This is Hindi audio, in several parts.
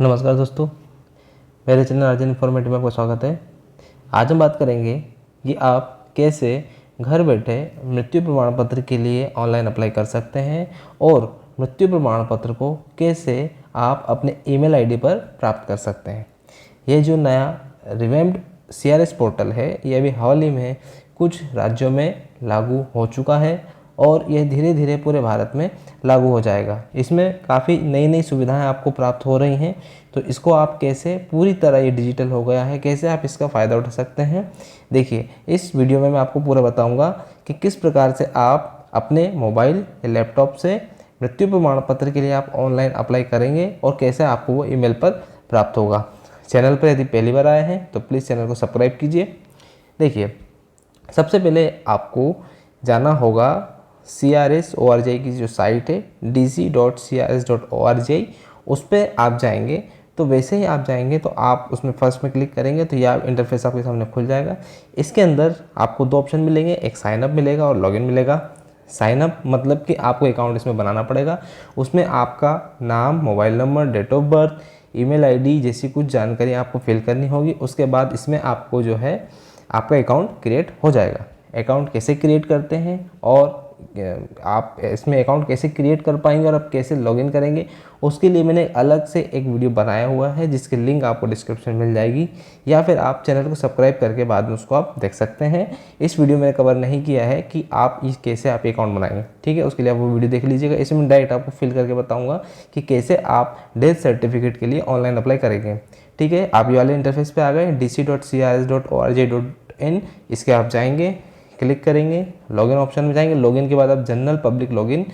नमस्कार दोस्तों, मेरे चैनल अर्जुन इन्फॉर्मेटिव में आपका स्वागत है। आज हम बात करेंगे कि आप कैसे घर बैठे मृत्यु प्रमाण पत्र के लिए ऑनलाइन अप्लाई कर सकते हैं और मृत्यु प्रमाण पत्र को कैसे आप अपने ईमेल आईडी पर प्राप्त कर सकते हैं। ये जो नया रिवैम्प्ड CRS पोर्टल है, ये अभी हाल ही में कुछ राज्यों में लागू हो चुका है और यह धीरे धीरे पूरे भारत में लागू हो जाएगा। इसमें काफ़ी नई नई सुविधाएं आपको प्राप्त हो रही हैं, तो इसको आप कैसे पूरी तरह ये डिजिटल हो गया है, कैसे आप इसका फ़ायदा उठा सकते हैं। देखिए, इस वीडियो में मैं आपको पूरा बताऊंगा कि किस प्रकार से आप अपने मोबाइल या लैपटॉप से मृत्यु प्रमाण पत्र के लिए आप ऑनलाइन अप्लाई करेंगे और कैसे आपको वो ईमेल पर प्राप्त होगा। चैनल पर यदि पहली बार आए हैं तो प्लीज़ चैनल को सब्सक्राइब कीजिए। देखिए, सबसे पहले आपको जाना होगा CRS.org की जो साइट है dc.crs.org, उस पर आप जाएंगे। तो वैसे ही आप जाएंगे तो आप उसमें फर्स्ट में क्लिक करेंगे तो यह इंटरफेस आपके सामने खुल जाएगा। इसके अंदर आपको दो ऑप्शन मिलेंगे, एक साइनअप मिलेगा और लॉगिन मिलेगा। साइनअप मतलब कि आपको अकाउंट इसमें बनाना पड़ेगा। उसमें आपका नाम, mobile number, date of birth, email ID जैसी कुछ जानकारी आपको फिल करनी होगी। उसके बाद इसमें आपको जो है आपका अकाउंट क्रिएट हो जाएगा। अकाउंट कैसे क्रिएट करते हैं और आप इसमें अकाउंट कैसे क्रिएट कर पाएंगे और आप कैसे लॉगिन करेंगे, उसके लिए मैंने अलग से एक वीडियो बनाया हुआ है जिसकी लिंक आपको डिस्क्रिप्शन में मिल जाएगी, या फिर आप चैनल को सब्सक्राइब करके बाद में उसको आप देख सकते हैं। इस वीडियो में कवर नहीं किया है कि आप इस कैसे आप अकाउंट बनाएंगे, ठीक है। उसके लिए आप वो वीडियो देख लीजिएगा। इसमें डायरेक्ट आपको फिल करके बताऊँगा कि कैसे आप डेथ सर्टिफिकेट के लिए ऑनलाइन अप्लाई करेंगे, ठीक है। आप ये वाले इंटरफेस पे आ गए dc.crs.org.in, इसके आप जाएंगे, क्लिक करेंगे, लॉगिन ऑप्शन में जाएंगे। लॉगिन के बाद आप जनरल पब्लिक लॉगिन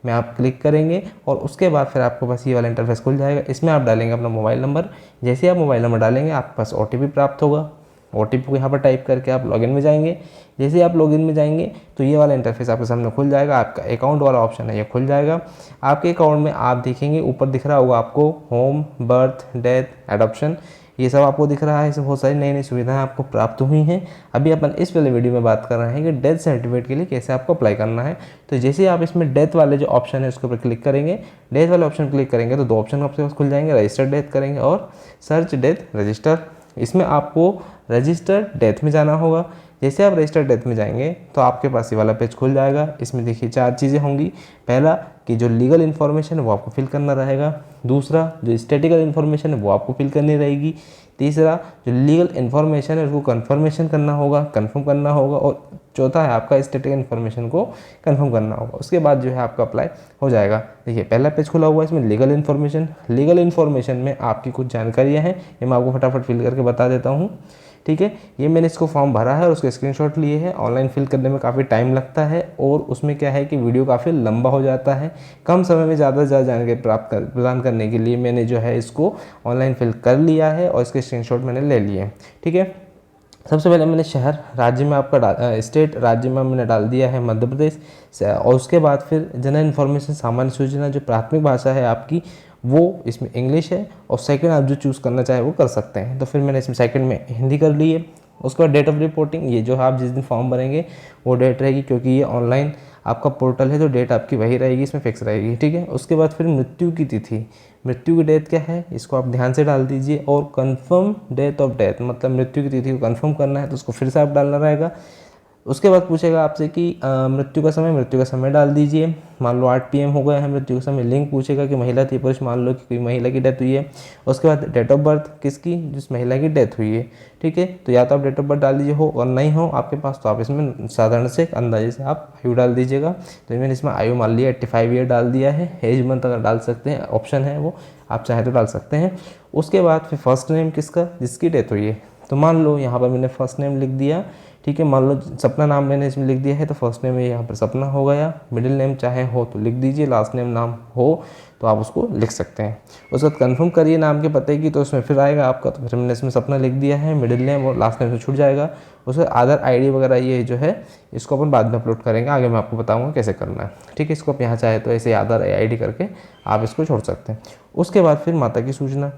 में आप क्लिक करेंगे और उसके बाद फिर आपको बस ये वाला इंटरफेस खुल जाएगा। इसमें आप डालेंगे अपना मोबाइल नंबर। जैसे आप मोबाइल नंबर डालेंगे आपके पास OTP प्राप्त होगा। OTP को यहाँ पर टाइप करके आप लॉगिन में जाएंगे। जैसे आप लॉगिन में जाएंगे तो ये वाला इंटरफेस आपके सामने खुल जाएगा। आपका अकाउंट वाला ऑप्शन है, ये खुल जाएगा। आपके अकाउंट में आप देखेंगे ऊपर दिख रहा होगा आपको होम, बर्थ, डेथ, एडॉप्शन, ये सब आपको दिख रहा है। इसमें बहुत सारी नई नई सुविधाएं आपको प्राप्त हुई हैं। अभी अपन इस वाले वीडियो में बात कर रहे हैं कि डेथ सर्टिफिकेट के लिए कैसे आपको अप्लाई करना है। तो जैसे ही आप इसमें डेथ वाले जो ऑप्शन है उसके ऊपर क्लिक करेंगे, डेथ वाले ऑप्शन क्लिक करेंगे तो दो ऑप्शन आपके पास खुल जाएंगे, रजिस्टर्ड डेथ करेंगे और सर्च डेथ रजिस्टर। इसमें आपको रजिस्टर्ड डेथ में जाना होगा। जैसे आप रजिस्टर्ड डेथ में जाएंगे तो आपके पास ये वाला पेज खुल जाएगा। इसमें देखिए चार चीज़ें होंगी। पहला कि जो लीगल इन्फॉर्मेशन है वो आपको फिल करना रहेगा। दूसरा, जो स्टैटिकल इन्फॉर्मेशन है वो आपको फिल करनी रहेगी। तीसरा, जो लीगल इन्फॉर्मेशन है उसको कन्फर्मेशन करना होगा, कन्फर्म करना होगा। और चौथा है आपका स्टैटिकल इन्फॉर्मेशन को कन्फर्म करना होगा। उसके बाद जो है आपका अप्लाई हो जाएगा। देखिए, पहला पेज खुला हुआ है, इसमें लीगल इन्फॉर्मेशन। लीगल इन्फॉर्मेशन में आपकी कुछ जानकारियाँ हैं, ये मैं आपको फटाफट फिल करके बता देता हूँ, ठीक है। ये मैंने इसको फॉर्म भरा है और उसके स्क्रीनशॉट लिए हैं। ऑनलाइन फिल करने में काफ़ी टाइम लगता है और उसमें क्या है कि वीडियो काफ़ी लंबा हो जाता है। कम समय में ज़्यादा से ज़्यादा जानकारी प्रदान करने के लिए मैंने जो है इसको ऑनलाइन फिल कर लिया है और इसके स्क्रीनशॉट मैंने ले लिए हैं, ठीक है। सबसे पहले मैंने शहर राज्य में आपका स्टेट राज्य में मैंने डाल दिया है मध्य प्रदेश, और उसके बाद फिर जनरल इन्फॉर्मेशन सामान्य सूचना, जो प्राथमिक भाषा है आपकी वो इसमें इंग्लिश है। और सेकंड आप जो चूज़ करना चाहे वो कर सकते हैं। तो फिर मैंने इसमें सेकंड में हिंदी कर ली है। उसके बाद डेट ऑफ रिपोर्टिंग, ये जो आप जिस दिन फॉर्म भरेंगे वो डेट रहेगी, क्योंकि ये ऑनलाइन आपका पोर्टल है तो डेट आपकी वही रहेगी, इसमें फिक्स रहेगी, ठीक है। उसके बाद फिर मृत्यु की तिथि, मृत्यु की डेट क्या है इसको आप ध्यान से डाल दीजिए। और कंफर्म डेट ऑफ डेथ, मतलब मृत्यु की तिथि को कंफर्म करना है तो उसको फिर से आप डालना रहेगा। उसके बाद पूछेगा आपसे कि मृत्यु का समय डाल दीजिए। मान लो 8 PM हो गया है मृत्यु का समय। लिंग पूछेगा कि महिला थी पुरुष, मान लो कि कोई महिला की डेथ हुई है। उसके बाद डेट ऑफ बर्थ किसकी, जिस महिला की डेथ हुई है, ठीक है। तो या तो आप डेट ऑफ बर्थ डाल दीजिए, हो और नहीं हो आपके पास तो आप इसमें साधारण से अंदाजे से आप आयु डाल दीजिएगा। तो मैंने इसमें आयु मान लिया 85 ईयर डाल दिया है। एज मंथ अगर डाल सकते हैं, ऑप्शन है वो, आप चाहे तो डाल सकते हैं। उसके बाद फिर फर्स्ट नेम किसका, जिसकी डेथ हुई है। तो मान लो यहाँ पर मैंने फर्स्ट नेम लिख दिया, ठीक है। मान लो सपना नाम मैंने इसमें लिख दिया है तो फर्स्ट नेम यहाँ पर सपना हो गया। मिडिल नेम चाहे हो तो लिख दीजिए, लास्ट नेम नाम हो तो आप उसको लिख सकते हैं। उसके बाद कन्फर्म करिए नाम के पते की, तो उसमें फिर आएगा आपका। तो फिर मैंने इसमें सपना लिख दिया है, मिडिल नेम और लास्ट नेम से छूट जाएगा। उसके बाद आधार ID वगैरह ये जो है इसको अपन बाद में अपलोड करेंगे, आगे मैं आपको बताऊँगा कैसे करना है, ठीक है। इसको आप यहाँ चाहे तो ऐसे आधार ID करके आप इसको छोड़ सकते हैं। उसके बाद फिर माता की सूचना,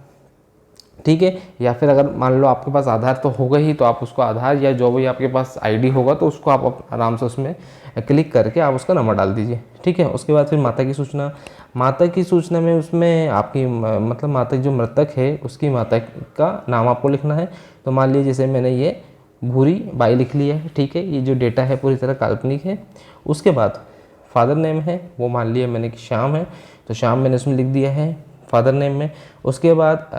ठीक है। या फिर अगर मान लो आपके पास आधार तो होगा ही, तो आप उसको आधार या जो भी आपके पास आईडी होगा तो उसको आप आराम से उसमें क्लिक करके आप उसका नंबर डाल दीजिए। ठीक है। उसके बाद फिर माता की सूचना, माता की सूचना में उसमें आपकी मतलब माता जो मृतक है उसकी माता का नाम आपको लिखना है। तो मान लीजिए जैसे मैंने ये भूरी बाई लिख लिया है। ठीक है। ये जो डेटा है पूरी तरह काल्पनिक है। उसके बाद फादर नेम है वो मान लिया मैंने कि श्याम है, तो श्याम मैंने उसमें लिख दिया है फादर नेम में। उसके बाद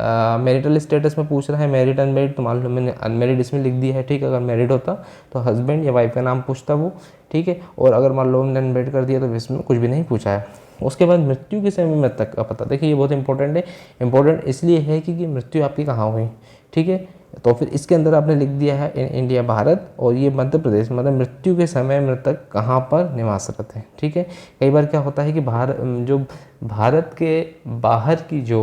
मैरिटल स्टेटस में पूछ रहा है मैरिड अनमेरिड, तो मान लो मैंने अनमेरिड इसमें लिख दिया है। ठीक है। अगर मैरिड होता तो हस्बैंड या वाइफ का नाम पूछता वो। ठीक है। और अगर मान लो हमने अनमेरिड कर दिया तो इसमें कुछ भी नहीं पूछा है। उसके बाद मृत्यु के समय मृतक का पता, देखिए ये बहुत इंपॉर्टेंट है। इंपॉर्टेंट इसलिए है कि मृत्यु आपकी कहाँ हुई। ठीक है। तो फिर इसके अंदर आपने लिख दिया है इंडिया भारत, और ये मध्य प्रदेश, मतलब मृत्यु के समय मृतक कहाँ पर निवासरत है। ठीक है। कई बार क्या होता है कि जो भारत के बाहर की जो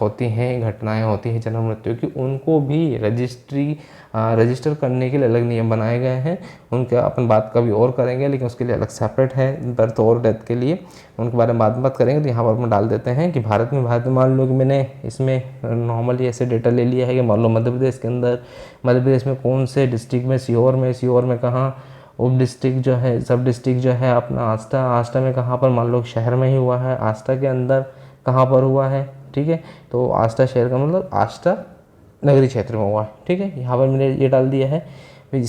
होती हैं घटनाएं होती हैं जन्म मृत्यु की, उनको भी रजिस्टर करने के लिए अलग नियम बनाए गए हैं। उनका अपन बात कभी और करेंगे, लेकिन उसके लिए अलग सेपरेट है बर्थ और डेथ के लिए, उनके बारे में बात करेंगे। तो यहाँ पर अपन डाल देते हैं कि भारत में मान लो कि मैंने इसमें नॉर्मली ऐसे डेटा ले लिया है कि मान लो मध्य प्रदेश के अंदर, मध्य प्रदेश में कौन से डिस्ट्रिक्ट में, सीहोर में कहाँ, उप डिस्ट्रिक्ट जो है, सब डिस्ट्रिक्ट जो है अपना आष्टा में कहाँ पर, मान लो शहर में ही हुआ है, आष्टा के अंदर कहाँ पर हुआ है। ठीक है। तो आष्टा शहर का मतलब आष्टा नगरी क्षेत्र में हुआ है। ठीक है। यहाँ पर मैंने ये डाल दिया है। फिर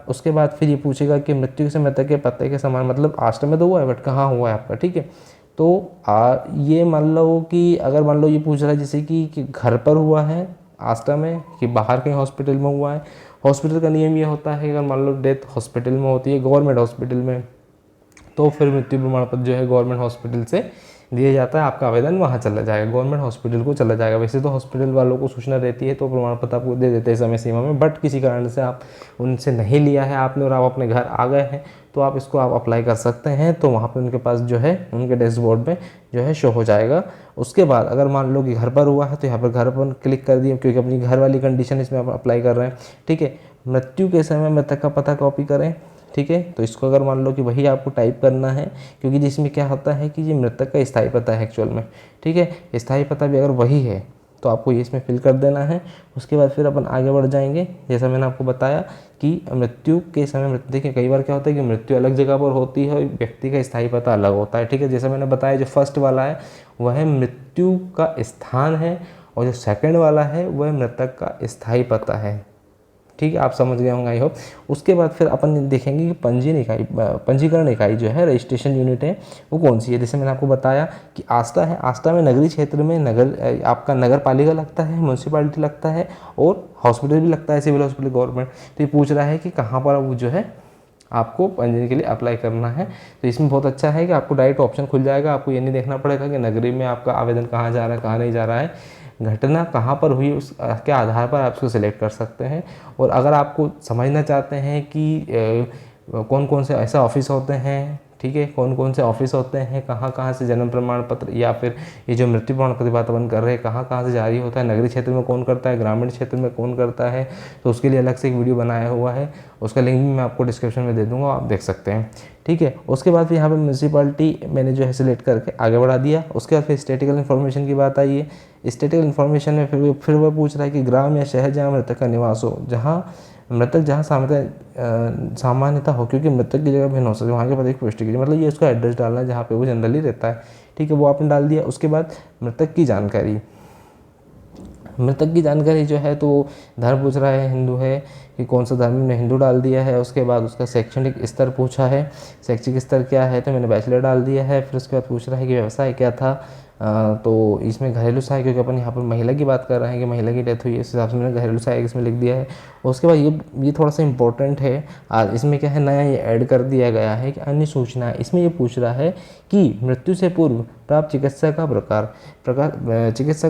उसके बाद फिर ये पूछेगा कि मृत्यु से मृतक के पते के समान, मतलब आष्टा में तो हुआ है बट कहाँ हुआ है आपका। ठीक है। तो ये मान लो कि अगर मान लो ये पूछ रहा है जैसे कि घर पर हुआ है आष्टा में, कि बाहर कहीं हॉस्पिटल में हुआ है। हॉस्पिटल का नियम ये होता है कि अगर मान लो डेथ हॉस्पिटल में होती है, गवर्नमेंट हॉस्पिटल में, तो फिर मृत्यु प्रमाण पत्र जो है गवर्नमेंट हॉस्पिटल से दिया जाता है। आपका आवेदन वहाँ चला जाएगा, गवर्नमेंट हॉस्पिटल को चला जाएगा। वैसे तो हॉस्पिटल वालों को सूचना रहती है तो प्रमाण पत्र आपको दे देते हैं समय सीमा में, बट किसी कारण से आप उनसे नहीं लिया है आपने और आप अपने घर आ गए हैं, तो आप इसको अप्लाई कर सकते हैं। तो वहाँ पे उनके पास जो है उनके डैशबोर्ड में जो है शो हो जाएगा। उसके बाद अगर मान लो कि घर पर हुआ है तो यहाँ पर घर पर क्लिक कर दिए, क्योंकि अपनी घर वाली कंडीशन इसमें आप अप्लाई कर रहे हैं। ठीक है। मृत्यु के समय मृतक का पता कॉपी करें। ठीक है। तो इसको अगर मान लो कि वही आपको टाइप करना है, क्योंकि जिसमें क्या होता है कि ये मृतक का स्थायी पता है एक्चुअल में। ठीक है। स्थायी पता भी अगर वही है तो आपको ये इसमें फिल कर देना है। उसके बाद फिर अपन आगे बढ़ जाएंगे। जैसा मैंने आपको बताया कि मृत्यु के समय देखिए कई बार क्या होता है कि मृत्यु अलग जगह पर होती है और व्यक्ति का स्थायी पता अलग होता है। ठीक है। जैसा मैंने बताया जो फर्स्ट वाला है वह मृत्यु का स्थान है, और जो सेकंड वाला है वह मृतक का स्थायी पता है। ठीक है। आप समझ गए होंगे आई होप। उसके बाद फिर अपन देखेंगे कि पंजीकरण इकाई जो है, रजिस्ट्रेशन यूनिट है, वो कौन सी है। जैसे मैंने आपको बताया कि आस्था है, आस्था में नगरीय क्षेत्र में आपका नगर पालिका लगता है, म्यूनसिपालिटी लगता है, और हॉस्पिटल भी लगता है, सिविल हॉस्पिटल गवर्नमेंट। तो ये पूछ रहा है कि कहाँ पर वो जो है आपको पंजीकरण के लिए अप्लाई करना है। तो इसमें बहुत अच्छा है कि आपको डायरेक्ट ऑप्शन खुल जाएगा, आपको ये नहीं देखना पड़ेगा कि नगरी में आपका आवेदन कहाँ जा रहा है कहाँ नहीं जा रहा है, घटना कहाँ पर हुई उसके आधार पर आप उसको सिलेक्ट कर सकते हैं। और अगर आपको समझना चाहते हैं कि कौन कौन से ऐसे ऑफिस होते हैं, ठीक है, कौन कौन से ऑफिस होते हैं, कहाँ कहाँ से जन्म प्रमाण पत्र या फिर ये जो मृत्यु प्रमाण पत्र बात अपन कर रहे हैं कहाँ कहाँ से जारी होता है, नगरीय क्षेत्र में कौन करता है, ग्रामीण क्षेत्र में कौन करता है, तो उसके लिए अलग से एक वीडियो बनाया हुआ है, उसका लिंक भी मैं आपको डिस्क्रिप्शन में दे दूँगा, आप देख सकते हैं। ठीक है। उसके बाद फिर यहाँ पर म्यूनसिपालिटी मैंने जो है सिलेक्ट करके आगे बढ़ा दिया। उसके बाद फिर स्टैटिकल इन्फॉर्मेशन की बात आई है। स्टैटिकल इन्फॉर्मेशन में फिर वह पूछ रहा है कि ग्राम या शहर जहाँ मृतक का निवास हो, जहाँ सामान्यता हो, क्योंकि मृतक की जगह भिन्न हो सकती है, वहाँ के पते की पुष्टि कीजिए। मतलब ये उसका एड्रेस डालना है जहाँ पे वो जनरली रहता है। ठीक है। वो आपने डाल दिया। उसके बाद मृतक की जानकारी जो है तो धर्म पूछ रहा है, हिंदू है कि कौन सा धर्म, ने हिंदू डाल दिया है। उसके बाद उसका शैक्षणिक स्तर पूछा है, शैक्षिक स्तर क्या है, तो मैंने बैचलर डाल दिया है। फिर उसके बाद पूछ रहा है कि व्यवसाय क्या था, तो इसमें घरेलू सहायक, क्योंकि अपन यहाँ पर महिला की बात कर रहे हैं कि महिला की डेथ हुई है, इस हिसाब से मैंने घरेलू सहायक इसमें लिख दिया है। उसके बाद ये थोड़ा सा इंपॉर्टेंट है, इसमें क्या है नया ये ऐड कर दिया गया है कि अन्य सूचना, इसमें ये पूछ रहा है कि मृत्यु से पूर्व प्राप्त चिकित्सा का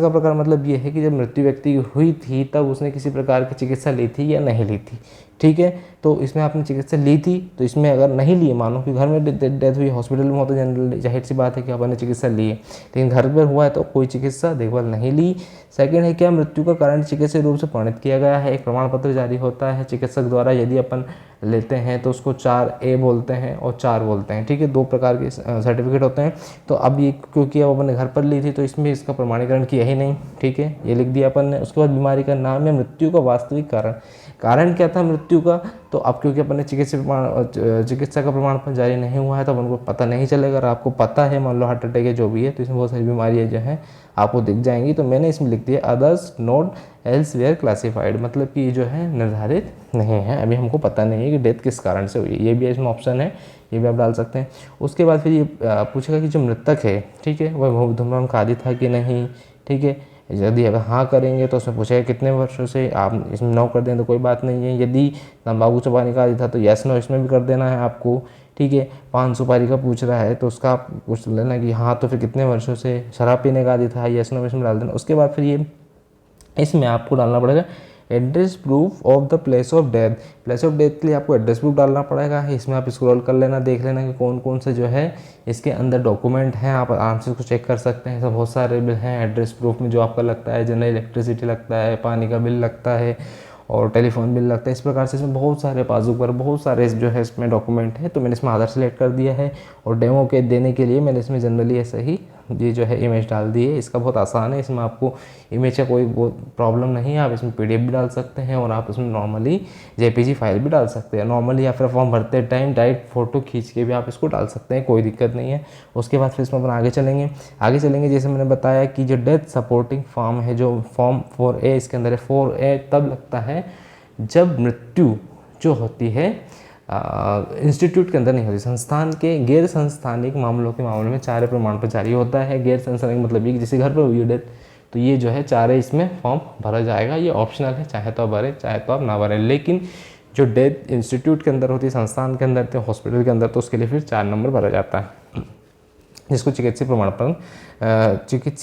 प्रकार मतलब ये है कि जब मृत्यु व्यक्ति की हुई थी तब उसने किसी प्रकार की चिकित्सा ली थी या नहीं ली थी। ठीक है। तो इसमें आपने चिकित्सा ली थी, तो इसमें अगर नहीं ली, मानो कि घर में डेथ हुई, हॉस्पिटल में होता जनरली जाहिर सी बात है कि आपने चिकित्सा ली है, लेकिन घर पर हुआ है तो कोई चिकित्सा देखभाल नहीं ली। सेकंड है क्या मृत्यु का कारण चिकित्सीय रूप से वर्णित किया गया है, एक प्रमाण पत्र जारी होता है चिकित्सक द्वारा, यदि अपन लेते हैं तो उसको 4A बोलते हैं और 4 बोलते हैं, ठीक है। 2 प्रकार के सर्टिफिकेट होते हैं। तो अब ये क्योंकि अब अपने घर पर ली थी तो इसमें इसका प्रमाणीकरण किया ही नहीं, ठीक है, ये लिख दिया अपन ने। उसके बाद बीमारी का नाम या मृत्यु का वास्तविक कारण क्या था मृत्यु का, तो अब क्योंकि अपन ने चिकित्सा का प्रमाण पत्र जारी नहीं हुआ है तो अपन को पता नहीं चलेगा। अगर आपको पता है, मान लो हार्ट अटैक है जो भी है, तो इसमें बहुत सारी बीमारियाँ जो हैं आपको दिख जाएंगी। तो मैंने इसमें लिख दिया अदर्स नॉट एल्सवेयर क्लासिफाइड, मतलब कि ये जो है निर्धारित नहीं है, अभी हमको पता नहीं है कि डेथ किस कारण से हुई है। ये भी इसमें ऑप्शन है, ये भी आप डाल सकते हैं। उसके बाद फिर ये पूछेगा कि जो मृतक है, ठीक है, वह धूम्रपान का आदी था कि नहीं, ठीक है। यदि अगर हाँ करेंगे तो उसमें पूछेगा कितने वर्षों से, आप इसमें नो कर दें तो कोई बात नहीं है। यदि तंबाकू चबाने का आदी था तो यस नो इसमें भी कर देना है आपको, ठीक है। पान सुपारी का पूछ रहा है तो उसका आप पूछ लेना कि हाँ, तो फिर कितने वर्षों से शराब पीने का आदी था, यस नो इसमें डाल देना। उसके बाद फिर ये इसमें आपको डालना पड़ेगा address proof of the place of death. Place of death के लिए आपको एड्रेस प्रूफ डालना पड़ेगा। इसमें आप स्क्रॉल कर लेना, देख लेना कि कौन कौन से जो है इसके अंदर डॉक्यूमेंट हैं, आप आराम से उसको चेक कर सकते हैं। सब बहुत सारे बिल हैं एड्रेस प्रूफ में जो आपका लगता है, जनरल इलेक्ट्रिसिटी लगता है, पानी का बिल लगता है और टेलीफोन बिल लगता है। इस प्रकार से इसमें बहुत सारे पासबुक पर बहुत सारे जो है इसमें डॉक्यूमेंट है। तो मैंने इसमें आधार सेलेक्ट कर दिया है और डेमो के देने के लिए मैंने इसमें जनरली ऐसा ही ये जो है इमेज डाल दी है। इसका बहुत आसान है, इसमें आपको इमेज का कोई प्रॉब्लम नहीं है। आप इसमें PDF भी डाल सकते हैं और आप इसमें नॉर्मली JPG फाइल भी डाल सकते हैं नॉर्मली, या फिर फॉर्म भरते टाइम डायरेक्ट फ़ोटो खींच के भी आप इसको डाल सकते हैं, कोई दिक्कत नहीं है। उसके बाद फिर इसमें अपन आगे चलेंगे जैसे मैंने बताया कि जो डेथ सपोर्टिंग फॉर्म है, जो फॉर्म 4A इसके अंदर है, 4A तब लगता है जब मृत्यु जो होती है इंस्टीट्यूट के अंदर नहीं होती, संस्थान के गैर संस्थानिक मामलों के मामले में 4A प्रमाण पत्र जारी होता है। गैर संस्थानिक मतलब ये जैसे घर पर हुई डेथ, तो ये जो है 4A इसमें फॉर्म भरा जाएगा। ये ऑप्शनल है, चाहे तो आप भरें चाहे तो आप ना भरें। लेकिन जो डेथ इंस्टीट्यूट के अंदर होती है, संस्थान के अंदर, तो हॉस्पिटल के अंदर, तो उसके लिए फिर 4 नंबर भरा जाता है, जिसको चिकित्सीय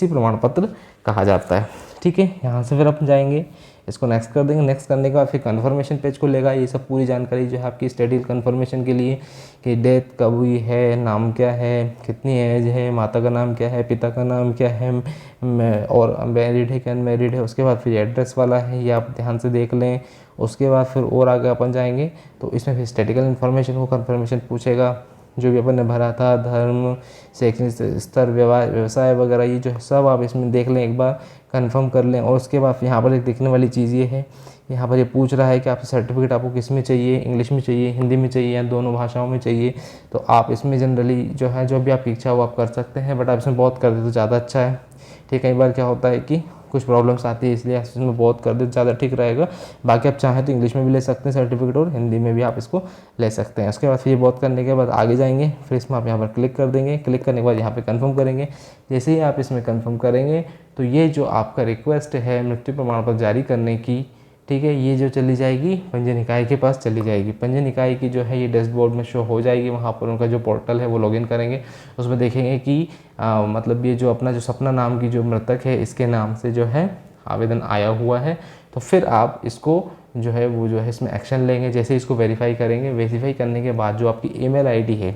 प्रमाण पत्र कहा जाता है, ठीक है। यहाँ से फिर अपन जाएंगे, इसको नेक्स्ट कर देंगे। नेक्स्ट करने के बाद फिर कन्फर्मेशन पेज को लेगा। ये सब पूरी जानकारी जो है आपकी स्टडी कन्फर्मेशन के लिए कि डेथ कब हुई है, नाम क्या है, कितनी एज है, माता का नाम क्या है, पिता का नाम क्या है, और मैरिड है कि अनमैरिड है। उसके बाद फिर एड्रेस वाला है, ये आप ध्यान से देख लें। उसके बाद फिर और आगे अपन जाएंगे तो इसमें फिर स्टैटिकल इन्फॉर्मेशन को कन्फर्मेशन पूछेगा, जो भी अपन ने भरा था, धर्म, शैक्षणिक स्तर, व्यवसाय वगैरह, ये जो है सब आप इसमें देख लें, एक बार कंफर्म कर लें। और उसके बाद यहाँ पर एक देखने वाली चीज़ ये है, यहाँ पर ये पूछ रहा है कि आपसे सर्टिफिकेट आपको किस में चाहिए, इंग्लिश में चाहिए, हिंदी में चाहिए, या दोनों भाषाओं में चाहिए। तो आप इसमें जनरली जो है जो भी आपकी इच्छा हो आप कर सकते हैं, बट आप इसमें बहुत कर दे तो ज़्यादा अच्छा है, ठीक है। कई बार क्या होता है कि कुछ प्रॉब्लम्स आती है, इसलिए इसमें बहुत कर दे ज़्यादा ठीक रहेगा। बाकी आप चाहें तो इंग्लिश में भी ले सकते हैं सर्टिफिकेट और हिंदी में भी आप इसको ले सकते हैं। उसके बाद फिर ये बहुत करने के बाद आगे जाएंगे, फिर इसमें आप यहाँ पर क्लिक कर देंगे। क्लिक करने के बाद यहाँ पे कंफर्म करेंगे। जैसे ही आप इसमें कंफर्म करेंगे तो ये जो आपका रिक्वेस्ट है मृत्यु प्रमाण पत्र जारी करने की, ठीक है, ये जो चली जाएगी पंजीय निकाय के पास चली जाएगी। पंजीय निकाय की जो है ये डैशबोर्ड में शो हो जाएगी। वहाँ पर उनका जो पोर्टल है वो लॉगिन करेंगे, उसमें देखेंगे कि मतलब ये जो अपना जो सपना नाम की जो मृतक है इसके नाम से जो है आवेदन आया हुआ है। तो फिर आप इसको जो है वो जो है इसमें एक्शन लेंगे। जैसे इसको वेरीफाई करेंगे, वेरीफाई करने के बाद जो आपकी ईमेल आईडी है,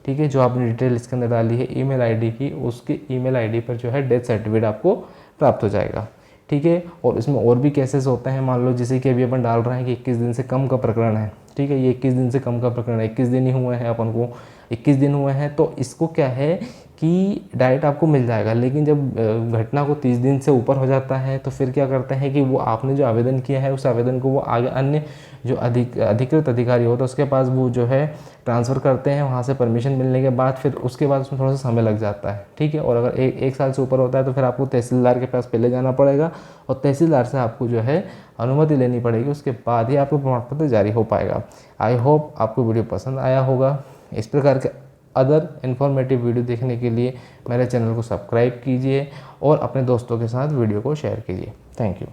ठीक है, जो आपने डिटेल इसके अंदर डाली है ईमेल आईडी की, उसकी ईमेल आईडी पर जो है डेथ सर्टिफिकेट आपको प्राप्त हो जाएगा, ठीक है। और इसमें और भी केसेस होते हैं, मान लो जैसे कि अभी अपन डाल रहे हैं कि 21 दिन से कम का प्रकरण है, ठीक है, ये 21 दिन से कम का प्रकरण है, 21 दिन ही हुए हैं अपन को, 21 दिन हुए हैं, तो इसको क्या है कि डायरेक्ट आपको मिल जाएगा। लेकिन जब घटना को 30 दिन से ऊपर हो जाता है तो फिर क्या करते हैं कि वो आपने जो आवेदन किया है उस आवेदन को वो आगे अन्य जो अधिकृत अधिकारी होता है उसके पास वो जो है ट्रांसफ़र करते हैं। वहाँ से परमिशन मिलने के बाद फिर उसके बाद उसमें थोड़ा सा समय लग जाता है, ठीक है। और अगर एक साल से ऊपर होता है तो फिर आपको तहसीलदार के पास पहले जाना पड़ेगा और तहसीलदार से आपको जो है अनुमति लेनी पड़ेगी, उसके बाद ही आपको प्रमाण पत्र जारी हो पाएगा। आई होप आपको वीडियो पसंद आया होगा। इस प्रकार के अदर इन्फॉर्मेटिव वीडियो देखने के लिए मेरे चैनल को सब्सक्राइब कीजिए और अपने दोस्तों के साथ वीडियो को शेयर कीजिए। Thank you.